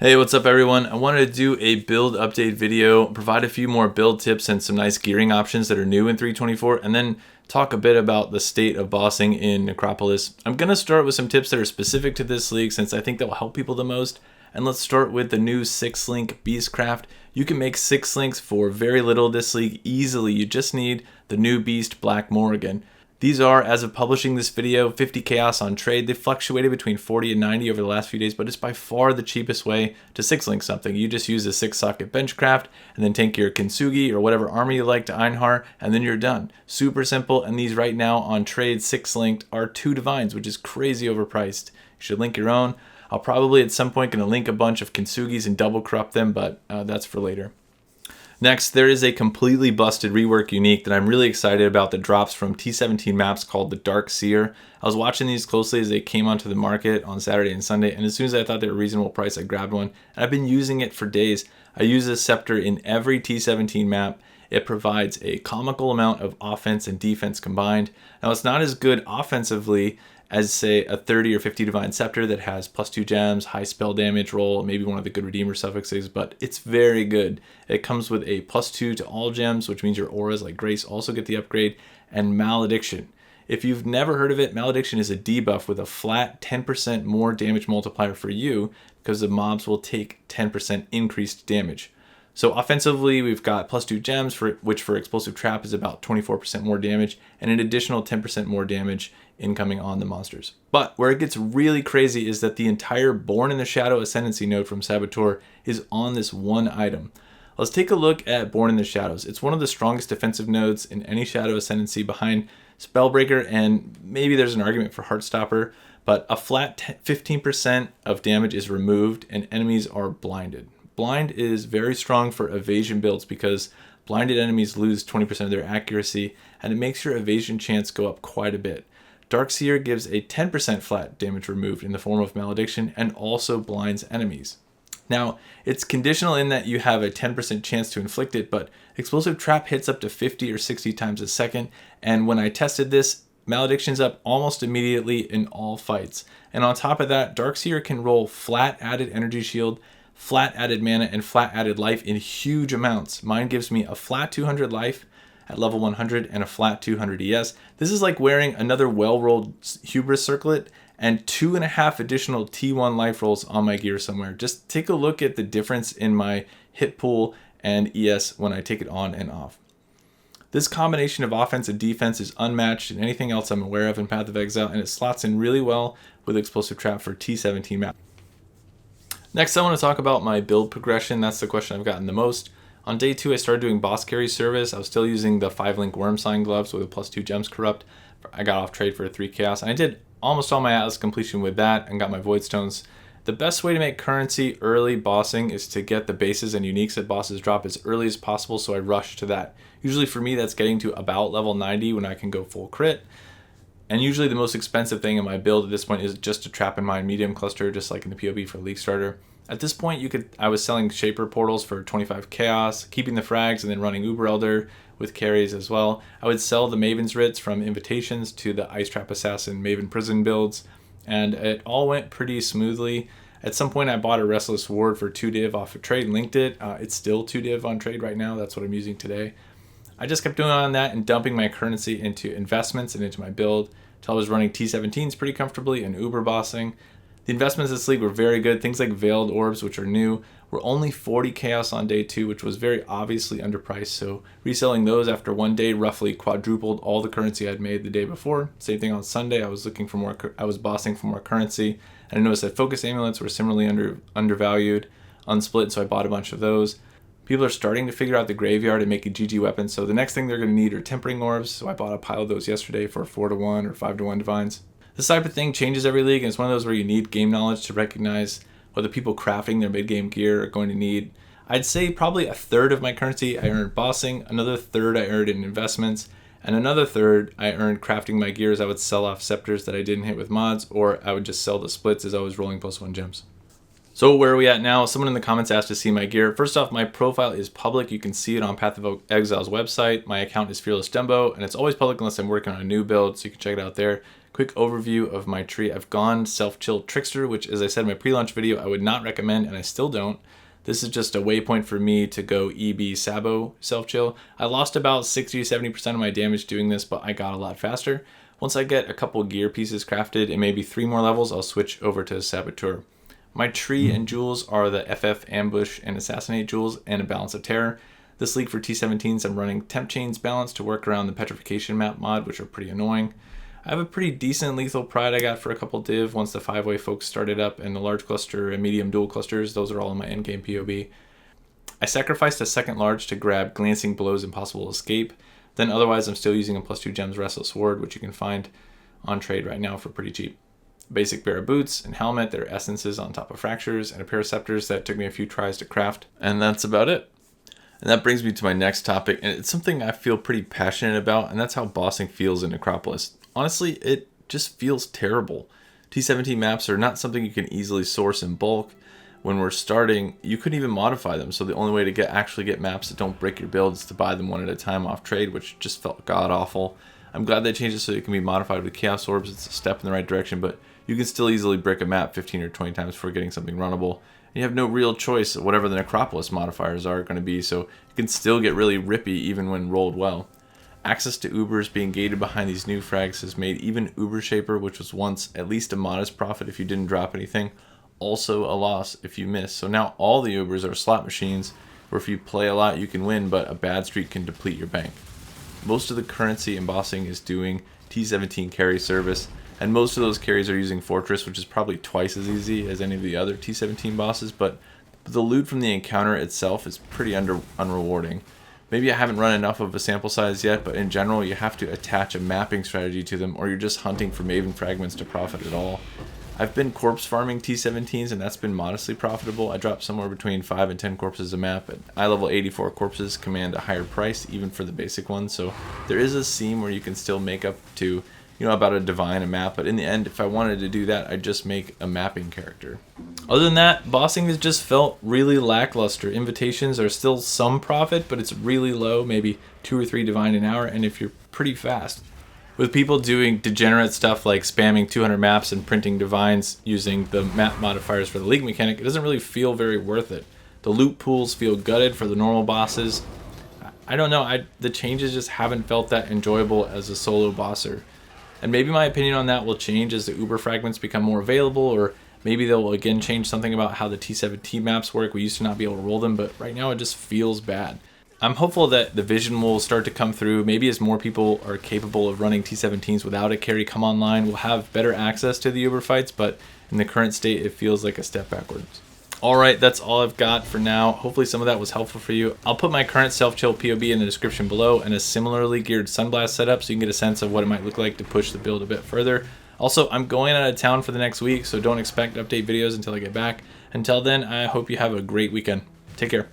Hey, what's up everyone? I wanted to do a build update video, provide a few more build tips and some nice gearing options that are new in 3.24, and then talk a bit about the state of bossing in Necropolis. I'm going to start with some tips that are specific to this league since I think that will help people the most. And let's start with the new 6-link Beastcraft. You can make 6 links for very little this league easily. You just need the new Beast Black Morrigan. These are, as of publishing this video, 50 chaos on trade. They fluctuated between 40 and 90 over the last few days, but it's by far the cheapest way to 6-link something. You just use a 6-socket benchcraft and then take your Kintsugi or whatever army you like to Einhar, and then you're done. Super simple, and these right now on trade 6-linked are 2 divines, which is crazy overpriced. You should link your own. I'll probably at some point going to link a bunch of Kintsugis and double corrupt them, but that's for later. Next, there is a completely busted rework unique that I'm really excited about that drops from T17 maps called the Dark Seer. I was watching these closely as they came onto the market on Saturday and Sunday, and as soon as I thought they were a reasonable price, I grabbed one. And I've been using it for days. I use this scepter in every T17 map. It provides a comical amount of offense and defense combined. Now, it's not as good offensively as, say, a 30 or 50 Divine Scepter that has +2 gems, high spell damage roll, maybe one of the good Redeemer suffixes, but it's very good. It comes with a +2 to all gems, which means your auras like Grace also get the upgrade, and Malediction. If you've never heard of it, Malediction is a debuff with a flat 10% more damage multiplier for you because the mobs will take 10% increased damage. So offensively, we've got +2 gems, which for Explosive Trap is about 24% more damage, and an additional 10% more damage incoming on the monsters. But where it gets really crazy is that the entire Born in the Shadow Ascendancy node from Saboteur is on this one item. Let's take a look at Born in the Shadows. It's one of the strongest defensive nodes in any Shadow Ascendancy behind Spellbreaker, and maybe there's an argument for Heartstopper, but a flat 15% of damage is removed and enemies are blinded. Blind is very strong for evasion builds because blinded enemies lose 20% of their accuracy, and it makes your evasion chance go up quite a bit. Dark Seer gives a 10% flat damage removed in the form of Malediction and also blinds enemies. Now, it's conditional in that you have a 10% chance to inflict it, but Explosive Trap hits up to 50 or 60 times a second, and when I tested this, Malediction's up almost immediately in all fights. And on top of that, Dark Seer can roll flat added energy shield, flat added mana, and flat added life in huge amounts. Mine gives me a flat 200 life at level 100 and a flat 200 ES. This is like wearing another well-rolled Hubris Circlet and 2.5 additional T1 life rolls on my gear somewhere. Just take a look at the difference in my hit pool and ES when I take it on and off. This combination of offense and defense is unmatched in anything else I'm aware of in Path of Exile, and it slots in really well with Explosive Trap for T17 map. Next, I want to talk about my build progression. That's the question I've gotten the most. On day 2, I started doing boss carry service. I was still using the 5-link Worm Sign gloves with a +2 gems corrupt. I got off trade for a 3 chaos, and I did almost all my Atlas completion with that and got my Void Stones. The best way to make currency early bossing is to get the bases and uniques that bosses drop as early as possible, so I rush to that. Usually for me, that's getting to about level 90 when I can go full crit. And usually the most expensive thing in my build at this point is just a Trap and Mine medium cluster, just like in the PoE for League Starter. At this point, I was selling Shaper portals for 25 chaos, keeping the frags, and then running Uber Elder with carries as well. I would sell the Maven's Writs from Invitations to the Ice Trap Assassin Maven Prison builds, and it all went pretty smoothly. At some point, I bought a Restless Ward for 2 div off of trade and linked it. It's still 2 div on trade right now. That's what I'm using today. I just kept doing on that and dumping my currency into investments and into my build until I was running T17s pretty comfortably and Uber bossing. The investments this league were very good. Things like Veiled Orbs, which are new, were only 40 chaos on day 2, which was very obviously underpriced. So reselling those after 1 day roughly quadrupled all the currency I'd made the day before. Same thing on Sunday. I was bossing for more currency, and I noticed that Focus Amulets were similarly undervalued on Split, so I bought a bunch of those. People are starting to figure out the graveyard and make a GG weapon, so the next thing they're going to need are Tempering Orbs. So I bought a pile of those yesterday for 4-1 or 5-1 divines. This type of thing changes every league, and it's one of those where you need game knowledge to recognize what the people crafting their mid-game gear are going to need. I'd say probably a third of my currency I earned bossing, another third I earned in investments, and another third I earned crafting my gears. I would sell off scepters that I didn't hit with mods, or I would just sell the splits as I was rolling +1 gems. So where are we at now? Someone in the comments asked to see my gear. First off, my profile is public. You can see it on Path of Exile's website. My account is Fearless Dumbo, and it's always public unless I'm working on a new build, so you can check it out there. Quick overview of my tree. I've gone self-chill Trickster, which, as I said in my pre-launch video, I would not recommend, and I still don't. This is just a waypoint for me to go EB Sabo self-chill. I lost about 60-70% of my damage doing this, but I got a lot faster. Once I get a couple gear pieces crafted and maybe 3 more levels, I'll switch over to Saboteur. My tree and jewels are the FF Ambush and Assassinate jewels and a Balance of Terror. This league for T17s, I'm running Temp Chains Balance to work around the Petrification map mod, which are pretty annoying. I have a pretty decent Lethal Pride I got for a couple div once the 5-way folks started up, and the large cluster and medium dual clusters, those are all in my endgame POB. I sacrificed a second large to grab Glancing Blow's Impossible Escape. Then otherwise I'm still using a +2 gems Restless Sword, which you can find on trade right now for pretty cheap. Basic pair of boots and helmet, there are essences on top of fractures, and a pair of scepters that took me a few tries to craft. And that's about it. And that brings me to my next topic, and it's something I feel pretty passionate about, and that's how bossing feels in Necropolis. Honestly, it just feels terrible. T17 maps are not something you can easily source in bulk. When we're starting, you couldn't even modify them, so the only way to actually get maps that don't break your build is to buy them one at a time off trade, which just felt god-awful. I'm glad they changed it so it can be modified with Chaos Orbs. It's a step in the right direction, but you can still easily brick a map 15 or 20 times before getting something runnable. And you have no real choice of whatever the Necropolis modifiers are going to be, so you can still get really rippy even when rolled well. Access to Ubers being gated behind these new frags has made even Uber Shaper, which was once at least a modest profit if you didn't drop anything, also a loss if you miss. So now all the Ubers are slot machines where if you play a lot you can win, but a bad streak can deplete your bank. Most of the currency in bossing is doing T17 carry service, and most of those carries are using Fortress, which is probably twice as easy as any of the other T17 bosses, but the loot from the encounter itself is pretty unrewarding. Maybe I haven't run enough of a sample size yet, but in general you have to attach a mapping strategy to them, or you're just hunting for Maven fragments to profit at all. I've been corpse farming T17s, and that's been modestly profitable. I dropped somewhere between 5 and 10 corpses a map, and eye level 84 corpses command a higher price even for the basic ones, so there is a seam where you can still make up to, about a divine a map, but in the end, if I wanted to do that, I'd just make a mapping character. Other than that, bossing has just felt really lackluster. Invitations are still some profit, but it's really low, maybe 2 or 3 divine an hour, and if you're pretty fast. With people doing degenerate stuff like spamming 200 maps and printing divines using the map modifiers for the league mechanic, it doesn't really feel very worth it. The loot pools feel gutted for the normal bosses. I don't know, the changes just haven't felt that enjoyable as a solo bosser. And maybe my opinion on that will change as the Uber fragments become more available, or maybe they'll again change something about how the T17 maps work. We used to not be able to roll them, but right now it just feels bad. I'm hopeful that the vision will start to come through. Maybe as more people are capable of running T17s without a carry come online, we'll have better access to the Uber fights, but in the current state, it feels like a step backwards. Alright, that's all I've got for now. Hopefully some of that was helpful for you. I'll put my current self-chill POB in the description below and a similarly geared Sunblast setup so you can get a sense of what it might look like to push the build a bit further. Also, I'm going out of town for the next week, so don't expect update videos until I get back. Until then, I hope you have a great weekend. Take care.